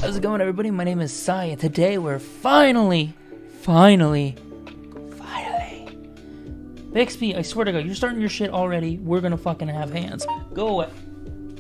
How's it going, everybody? My name is Sai, and today we're finally, Bixby, I swear to God, you're starting your shit already. We're gonna fucking have hands. Go away.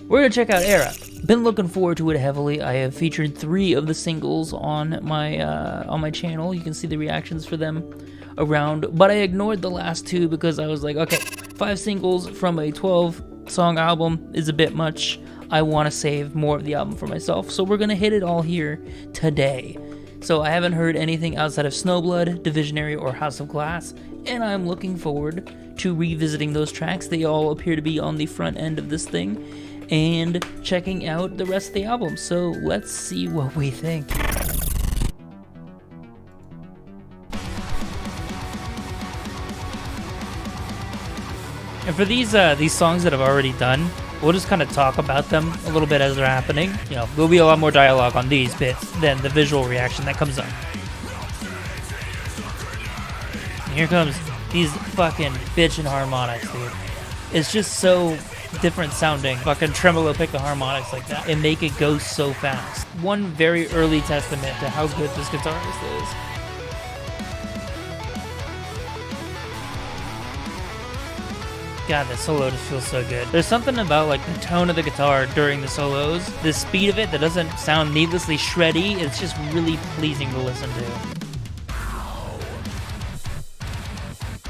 We're gonna check out Erra. Been looking forward to it heavily. I have featured 3 of the singles on my channel. You can see the reactions for them around, but I ignored the last 2 because I was like, okay, 5 singles from a 12-song album is a bit much. I want to save more of the album for myself, so we're gonna hit it all here today. So I haven't heard anything outside of Snowblood, Divisionary, or House of Glass, and I'm looking forward to revisiting those tracks. They all appear to be on the front end of this thing, and checking out the rest of the album. So let's see what we think. And for these songs that I've already done, we'll just kind of talk about them a little bit as they're happening. You know, there'll be a lot more dialogue on these bits than the visual reaction that comes up. And here comes these fucking bitchin' harmonics, dude. It's just so different sounding. Fucking tremolo pick the harmonics like that and make it go so fast. One very early testament to how good this guitarist is. God, the solo just feels so good. There's something about like the tone of the guitar during the solos, the speed of it that doesn't sound needlessly shreddy. It's just really pleasing to listen to.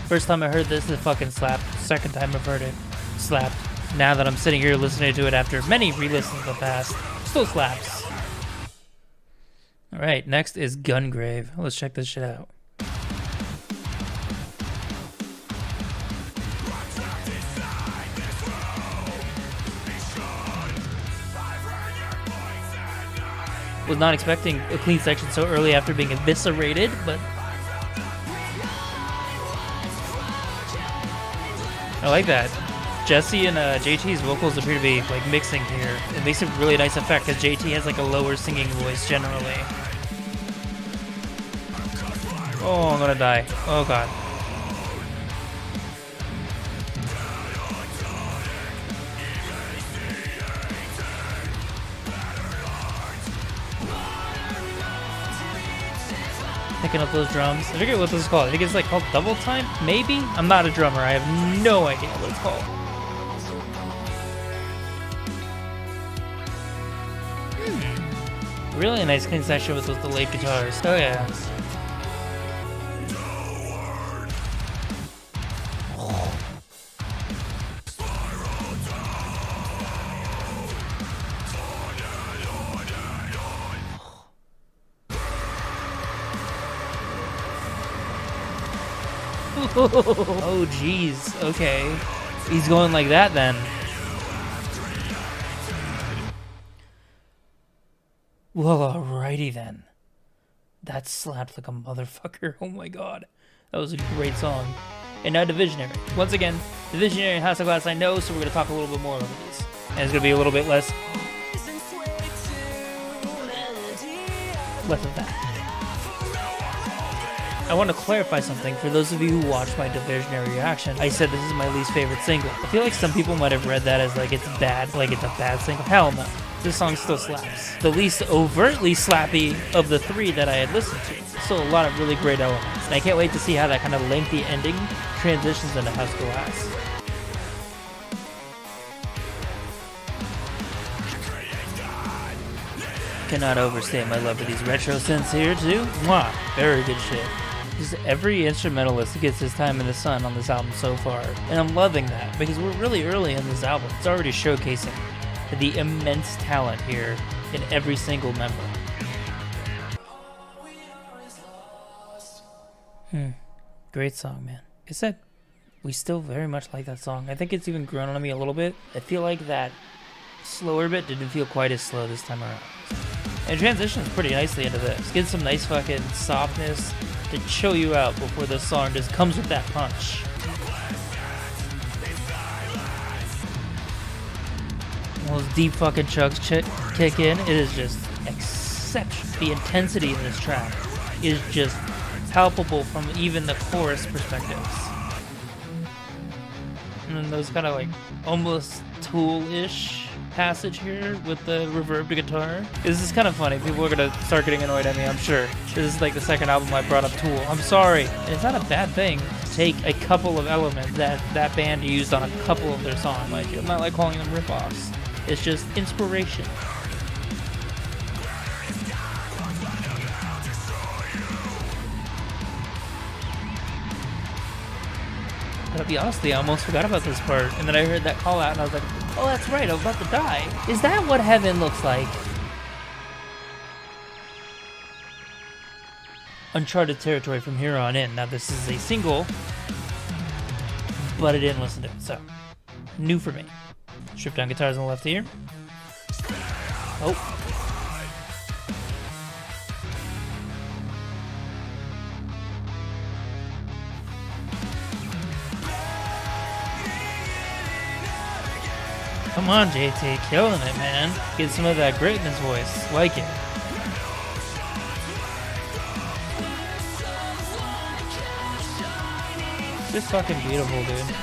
First time I heard this, it fucking slapped. Second time I've heard it, slapped. Now that I'm sitting here listening to it after many re-listens in the past, still slaps. Alright, next is Gungrave. Let's check this shit out. Was not expecting a clean section so early after being eviscerated, but I like that. Jesse and JT's vocals appear to be like mixing here. It makes a really nice effect because JT has like a lower singing voice generally. Oh, I'm gonna die. Oh god. Picking up those drums. I forget what this is called. I think it's like called double time, maybe? I'm not a drummer. I have no idea what it's called. Really nice clean section with those delayed guitars. Oh yeah. Oh jeez, okay. He's going like that then. Well, alrighty then. That slapped like a motherfucker. Oh my god. That was a great song. And now Divisionary. Once again, Divisionary and House of Glass I know, so we're going to talk a little bit more about these. And it's going to be a little bit less of that. I want to clarify something for those of you who watched my Divisionary reaction. I said this is my least favorite single. I feel like some people might have read that as like it's bad, like it's a bad single. Hell no. This song still slaps. The least overtly slappy of the 3 that I had listened to. Still a lot of really great elements. And I can't wait to see how that kind of lengthy ending transitions into House of Glass. Cannot overstate my love for these retro synths here too. Mwah, very good shit. Just every instrumentalist gets his time in the sun on this album so far, and I'm loving that because we're really early in this album. It's already showcasing the immense talent here in every single member. Great song, man. Like I said, we still very much like that song. I think it's even grown on me a little bit. I feel like that slower bit didn't feel quite as slow this time around. And it transitions pretty nicely into this. Gets some nice fucking softness to chill you out before the song just comes with that punch. When those deep fucking chugs kick in, it is just exceptional. The intensity in this track is just palpable from even the chorus perspectives. And then those kind of like almost Tool-ish passage here with the reverb guitar. This is kind of funny. People are gonna start getting annoyed at me, I'm sure. This is like the second album I brought up Tool. I'm sorry. It's not a bad thing to take a couple of elements that that band used on a couple of their songs. Like, I'm not like calling them ripoffs. It's just inspiration. Gotta be honest, I almost forgot about this part, and then I heard that call out, and I was like, "Oh, that's right, I'm about to die." Is that what heaven looks like? Uncharted territory from here on in. Now, this is a single, but I didn't listen to it, so new for me. Strip down guitars on the left here. Oh. Come on, JT, killing it, man. Get some of that grit in his voice. Like it. Just fucking beautiful, dude.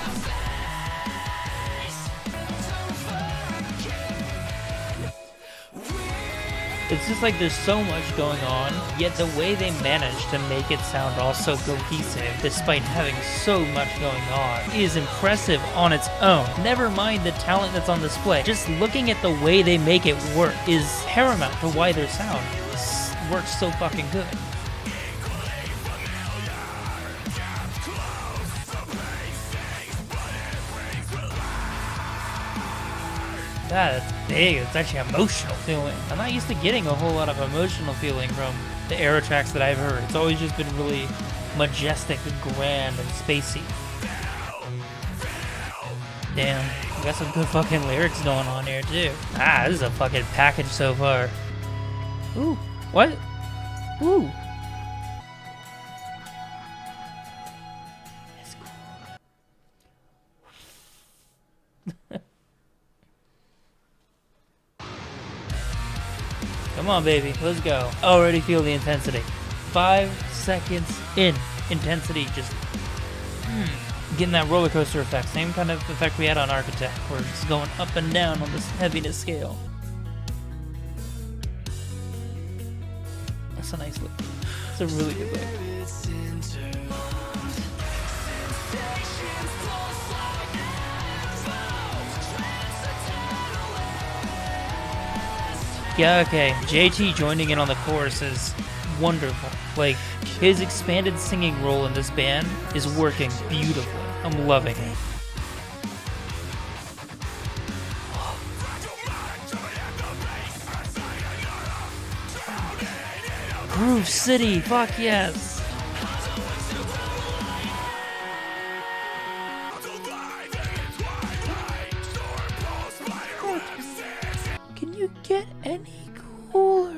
It's just like there's so much going on, yet the way they manage to make it sound all so cohesive, despite having so much going on, is impressive on its own. Never mind the talent that's on display. Just looking at the way they make it work is paramount to why their sound works so fucking good. That's big. It's actually emotional feeling. I'm not used to getting a whole lot of emotional feeling from the Erra tracks that I've heard. It's always just been really majestic and grand and spacey. Damn, we got some good fucking lyrics going on here too. Ah, this is a fucking package so far. Ooh, what? Ooh. That's cool. Come on, baby, let's go. Already feel the intensity. 5 seconds in. Intensity just getting that roller coaster effect. Same kind of effect we had on Architect, where it's going up and down on this heaviness scale. That's a nice look. It's a really good look. Yeah, okay. JT joining in on the chorus is wonderful. Like, his expanded singing role in this band is working beautifully. I'm loving it. Groove City, fuck yes. Can you get any cooler?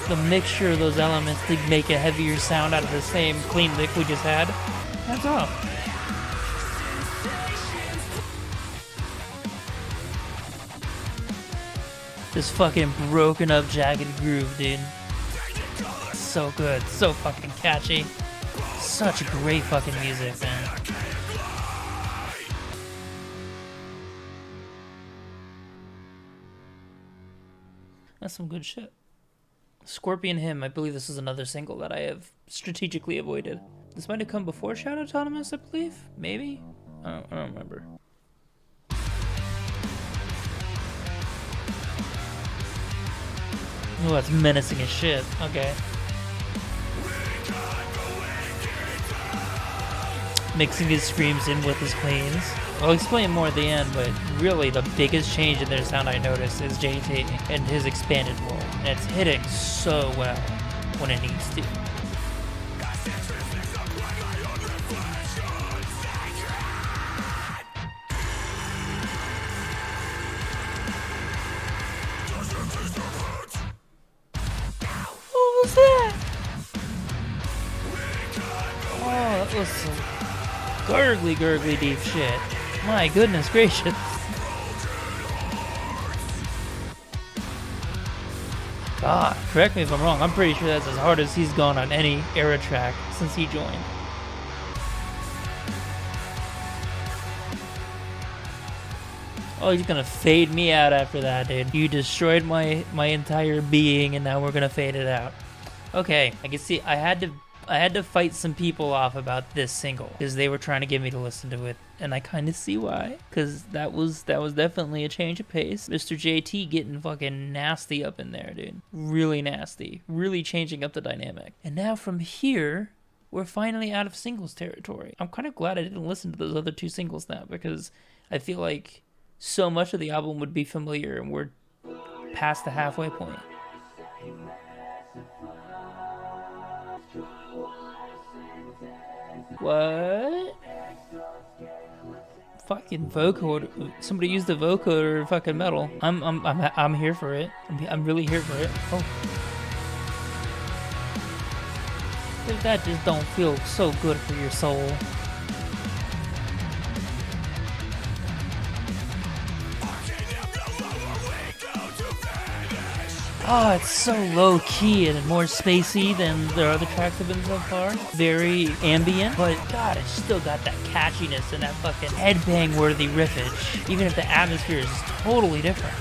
The mixture of those elements to make a heavier sound out of the same clean lick we just had. That's all. This fucking broken up jagged groove, dude. So good, so fucking catchy. Such great fucking music, man. That's some good shit. Scorpion Hymn, I believe this is another single that I have strategically avoided. This might have come before Shout Autonomous, I believe? Maybe? I don't remember. Oh, that's menacing as shit. Okay. Mixing his screams in with his cleans. I'll explain more at the end, but really the biggest change in their sound I noticed is JT and his expanded role. And it's hitting so well when it needs to. What was that? Oh, that was some gurgly deep shit. My goodness gracious. God, correct me if I'm wrong. I'm pretty sure that's as hard as he's gone on any Erra track since he joined. Oh, he's gonna fade me out after that, dude. You destroyed my entire being, and now we're gonna fade it out. Okay, I can see I had to fight some people off about this single because they were trying to get me to listen to it, and I kind of see why. Because that was definitely a change of pace. Mr. JT getting fucking nasty up in there, dude. Really nasty. Really changing up the dynamic. And now from here, we're finally out of singles territory. I'm kind of glad I didn't listen to those other two singles now because I feel like so much of the album would be familiar, and we're past the halfway point. What? Fucking vocoder. Somebody used the vocoder fucking metal. I'm here for it. I'm really here for it. Oh. That just don't feel so good for your soul. Oh, it's so low-key and more spacey than their other tracks have been so far. Very ambient, but God, it's still got that catchiness and that fucking headbang-worthy riffage, even if the atmosphere is totally different.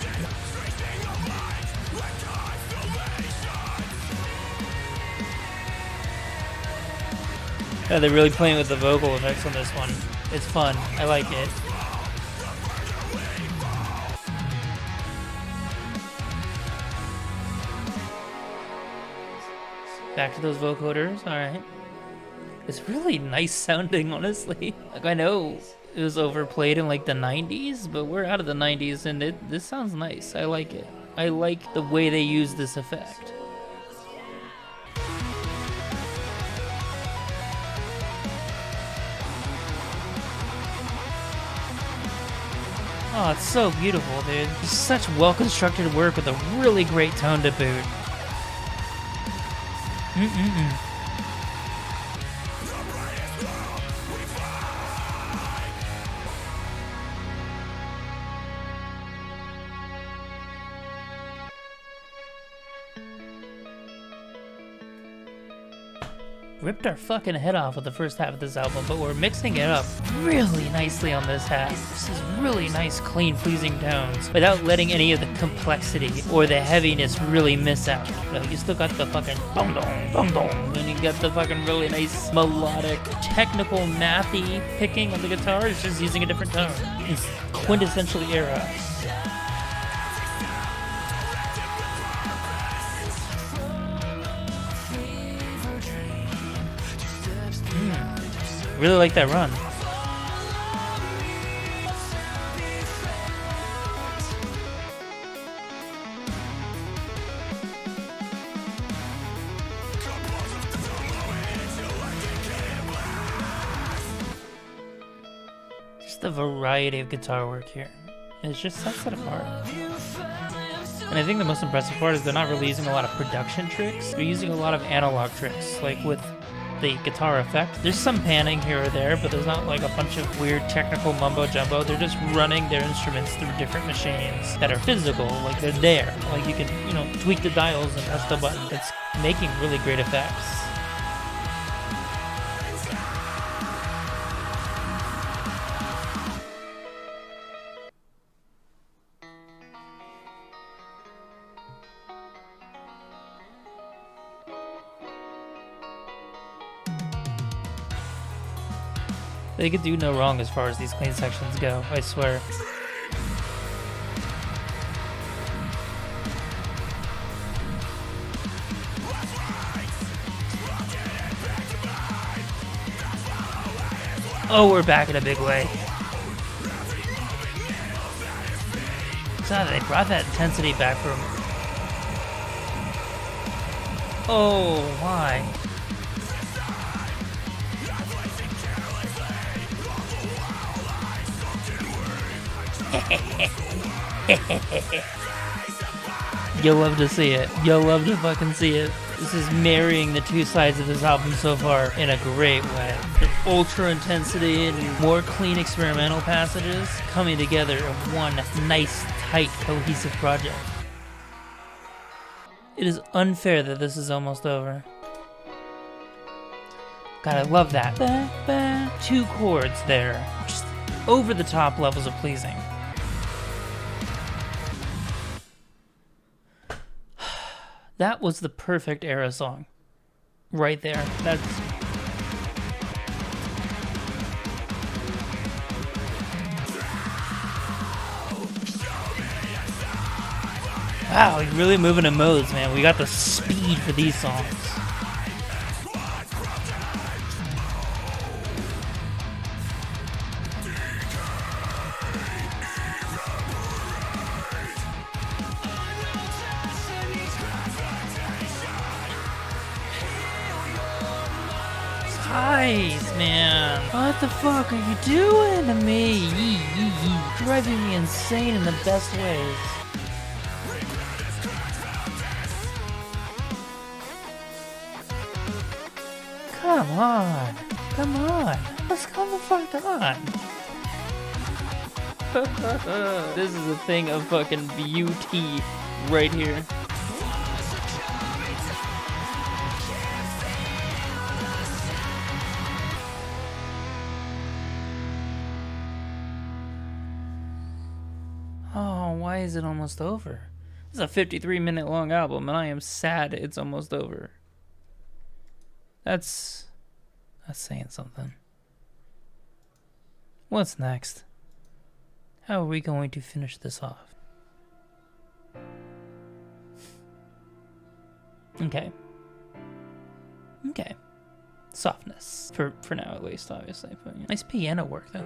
Yeah, they're really playing with the vocal effects on this one. It's fun. I like it. Back to those vocoders, alright. It's really nice sounding, honestly. Like, I know it was overplayed in like the 90s, but we're out of the 90s and this sounds nice. I like it. I like the way they use this effect. Oh, it's so beautiful, dude. Just such well-constructed work with a really great tone to boot. Ripped our fucking head off with the first half of this album, but we're mixing it up really nicely on this half. This is really nice, clean, pleasing tones without letting any of the complexity or the heaviness really miss out. You know, you still got the fucking dong dong dong dong, and you got the fucking really nice melodic, technical, mathy picking on the guitar. It's just using a different tone. It's quintessentially Erra. Really like that run. Just the variety of guitar work here. It just sets it apart. And I think the most impressive part is they're not really using a lot of production tricks. They're using a lot of analog tricks, like with the guitar effect. There's some panning here or there, but there's not like a bunch of weird technical mumbo jumbo. They're just running their instruments through different machines that are physical, like they're there. Like you can, you know, tweak the dials and press the button. It's making really great effects. They could do no wrong as far as these clean sections go, I swear. Oh, we're back in a big way. So they brought that intensity back from... Oh, why? You'll love to see it. You'll love to fucking see it. This is marrying the two sides of this album so far in a great way. The ultra intensity and more clean experimental passages coming together in one nice, tight, cohesive project. It is unfair that this is almost over. God, I love that. Ba, ba. Two chords there. Just over the top levels of pleasing. That was the perfect Erra song. Right there. That's... Wow, you're really moving in modes, man. We got the speed for these songs. Nice, man. What the fuck are you doing to me? Driving me insane in the best ways. Come on. Come on. Let's come the fuck on. This is a thing of fucking beauty right here. Oh, why is it almost over? This is a 53-minute long album, and I am sad it's almost over. That's saying something. What's next? How are we going to finish this off? Okay. Okay. Softness. For now, at least, obviously. But, yeah. Nice piano work, though.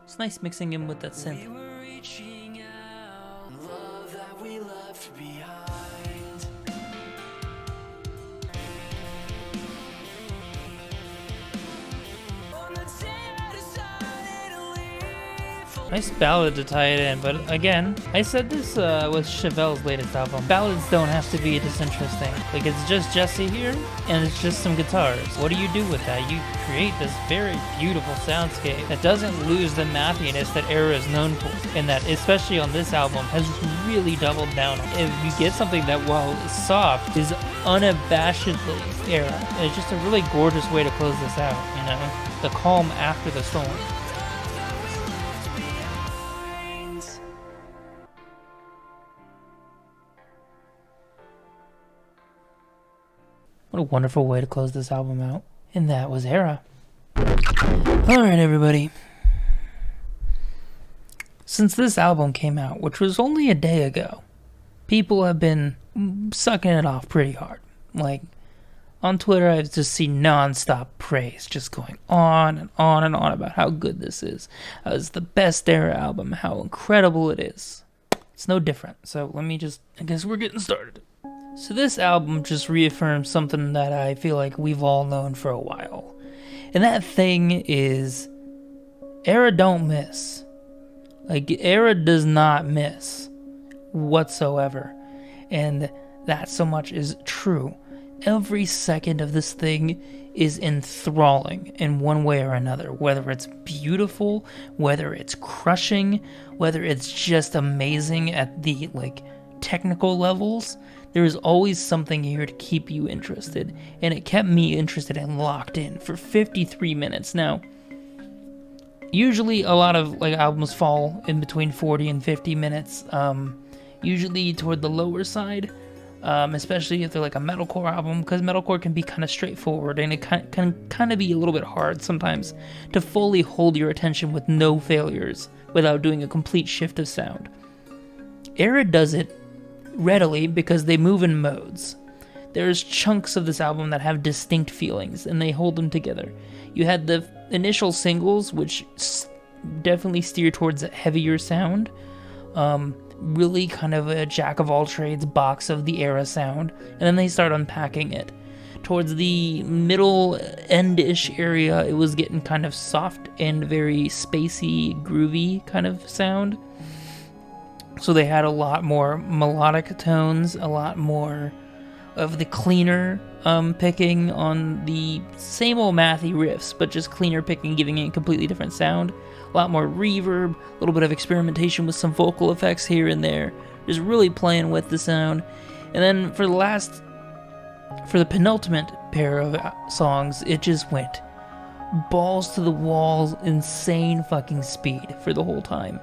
It's nice mixing in with that synth. We were reaching out, love that we left behind. Nice ballad to tie it in, but again, I said this with Chevelle's latest album. Ballads don't have to be this interesting. Like, it's just Jesse here, and it's just some guitars. What do you do with that? You create this very beautiful soundscape that doesn't lose the mathiness that Erra is known for, and that, especially on this album, has really doubled down on. If you get something that, while soft, is unabashedly Erra, it's just a really gorgeous way to close this out, you know? The calm after the storm. What a wonderful way to close this album out. And that was Erra. Alright, everybody. Since this album came out, which was only a day ago, people have been sucking it off pretty hard. Like, on Twitter, I've just seen non-stop praise, just going on and on and on about how good this is. How it's the best Erra album, how incredible it is. It's no different. So I guess we're getting started. So this album just reaffirms something that I feel like we've all known for a while. And that thing is, Erra don't miss. Like, Erra does not miss whatsoever. And that so much is true. Every second of this thing is enthralling in one way or another. Whether it's beautiful, whether it's crushing, whether it's just amazing at the, like, technical levels. There is always something here to keep you interested, and it kept me interested and locked in for 53 minutes. Now, usually a lot of albums fall in between 40 and 50 minutes, usually toward the lower side, especially if they're like a metalcore album, because metalcore can be kind of straightforward, and it can kind of be a little bit hard sometimes to fully hold your attention with no failures without doing a complete shift of sound. Erra does it readily because they move in modes. There's chunks of this album that have distinct feelings, and they hold them together. You had the initial singles, which definitely steer towards a heavier sound, really kind of a jack-of-all-trades box of the Erra sound, and then they start unpacking it. Towards the middle end-ish area, it was getting kind of soft and very spacey, groovy kind of sound. So they had a lot more melodic tones, a lot more of the cleaner picking on the same old mathy riffs, but just cleaner picking, giving it a completely different sound. A lot more reverb, a little bit of experimentation with some vocal effects here and there, just really playing with the sound. And then for the penultimate pair of songs, it just went balls to the walls, insane fucking speed for the whole time.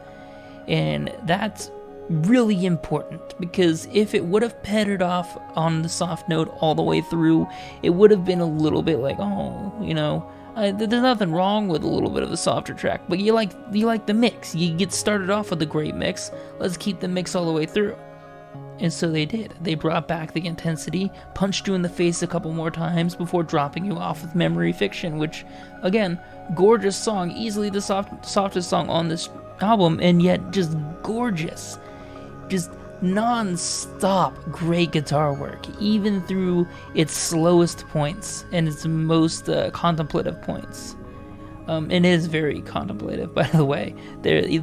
And that's really important, because if it would have petted off on the soft note all the way through, it would have been a little bit like, oh, you know, there's nothing wrong with a little bit of a softer track, but you like the mix. You get started off with a great mix. Let's keep the mix all the way through. And so they did. They brought back the intensity, punched you in the face a couple more times before dropping you off with Memory Fiction, which, again, gorgeous song, easily the softest song on this album, and yet just gorgeous. Just non-stop great guitar work, even through its slowest points and its most contemplative points. And it is very contemplative, by the way.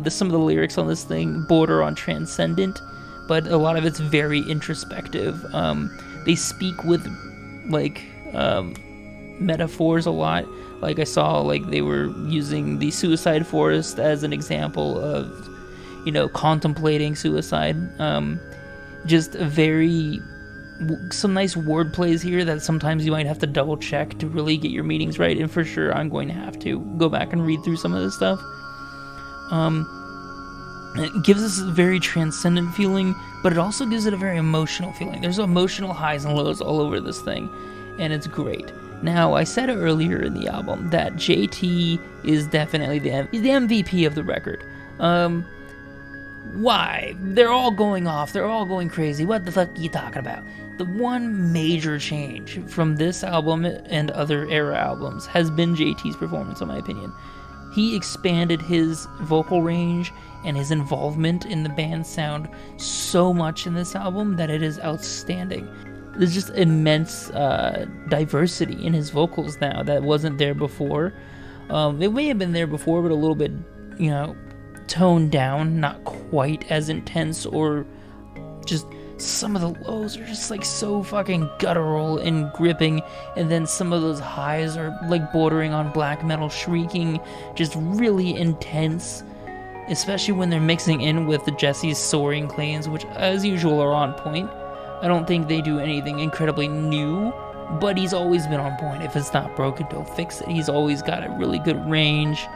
Some of the lyrics on this thing border on transcendent, but a lot of it's very introspective. They speak with, like, metaphors a lot. Like, I saw, like, they were using the suicide forest as an example of, you know, contemplating suicide. Just some nice word plays here that sometimes you might have to double check to really get your meanings right, and for sure I'm going to have to go back and read through some of this stuff. It gives us a very transcendent feeling, but it also gives it a very emotional feeling. There's emotional highs and lows all over this thing, and it's great. Now, I said earlier in the album that JT is definitely the MVP of the record. Why? They're all going off. They're all going crazy. What the fuck are you talking about? The one major change from this album and other Erra albums has been JT's performance, in my opinion. He expanded his vocal range and his involvement in the band's sound so much in this album that it is outstanding. There's just immense diversity in his vocals now that wasn't there before. It may have been there before, but a little bit, you know, toned down, not quite as intense, or just some of the lows are just like so fucking guttural and gripping, and then some of those highs are like bordering on black metal shrieking, just really intense, especially when they're mixing in with the Jesse's soaring cleans, which as usual are on point. I don't think they do anything incredibly new, but he's always been on point. If it's not broken, don't fix it. He's always got a really good range.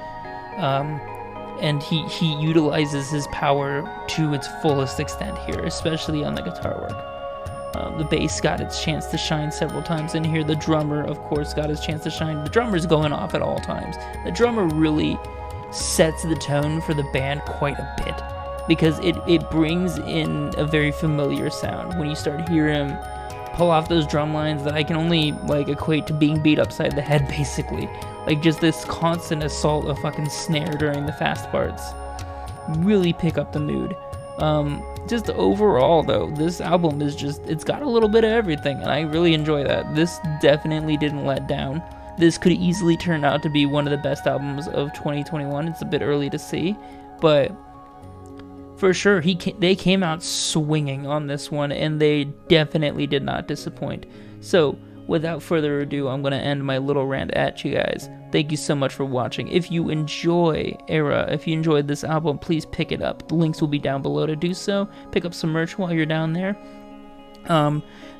And he utilizes his power to its fullest extent here, especially on the guitar work. The bass got its chance to shine several times in here. The drummer, of course, got his chance to shine. The drummer's going off at all times. The drummer really sets the tone for the band quite a bit, because it brings in a very familiar sound. When you start hearing him pull off those drum lines that I can only, like, equate to being beat upside the head, basically. Like, just this constant assault of fucking snare during the fast parts. Really pick up the mood. Just overall, though, this album is just, it's got a little bit of everything, and I really enjoy that. This definitely didn't let down. This could easily turn out to be one of the best albums of 2021. It's a bit early to see, but for sure, they came out swinging on this one, and they definitely did not disappoint. So, without further ado, I'm going to end my little rant at you guys. Thank you so much for watching. If you enjoy Erra, if you enjoyed this album, please pick it up. The links will be down below to do so. Pick up some merch while you're down there.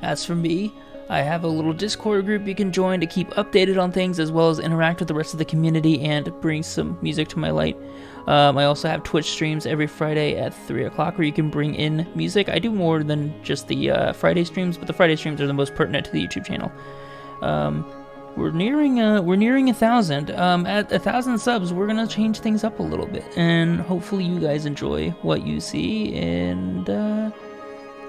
As for me, I have a little Discord group you can join to keep updated on things, as well as interact with the rest of the community and bring some music to my light. I also have Twitch streams every Friday at 3 o'clock where you can bring in music. I do more than just the Friday streams, but the Friday streams are the most pertinent to the YouTube channel. We're nearing 1,000. At 1,000 subs, we're gonna change things up a little bit, and hopefully you guys enjoy what you see. And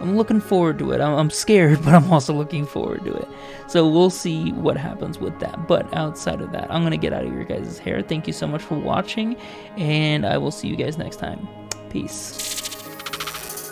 I'm looking forward to it. I'm scared, but I'm also looking forward to it. So we'll see what happens with that. But outside of that, I'm going to get out of your guys' hair. Thank you so much for watching, and I will see you guys next time. Peace.